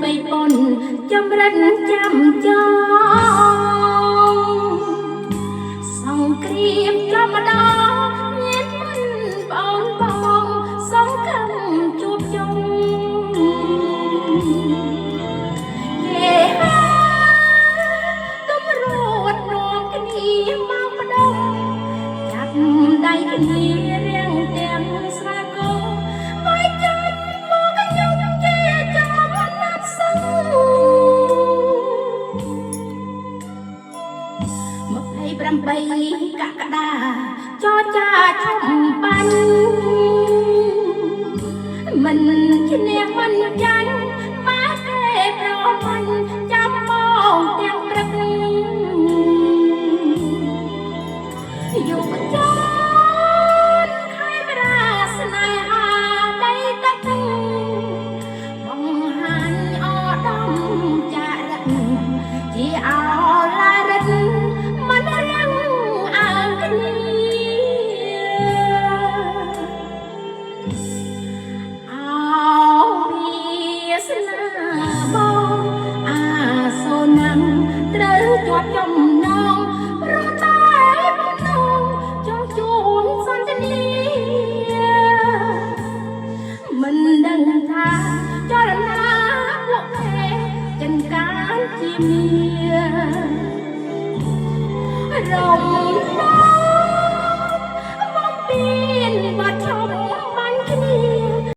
បីប៉ុនចម្រិតចាំចងសង្គ្រាមចំម្ដងមានមិនបងបងសង្ឃឹមជួបជុំគេហាតម្រួតនាំគ្នាមកម្ដងចាប់ដៃគ្នារៀងទាំងស្វាគមន៍មកចាំមកខ្ញុំជាចំណាត់សង28កក្កដាចរចាធំបាញ់មិនឈ្នះមិនចាញ់បែរតែប្រមាញ់ចាំមកទាំងព្រឹកយុវជនខេមរាស្នេហាដីទឹកបង្ហាញអដំចារឹកជាអឡារិតមិនរាំងអើគ្នាអោវាសនាបងអាសូនណាំត្រូវជាប់ចំណងព្រោះតែបំណងចង់ជួបសន្តានាមិនដឹងថាចលនាពួកគេចិនកានជាមារំ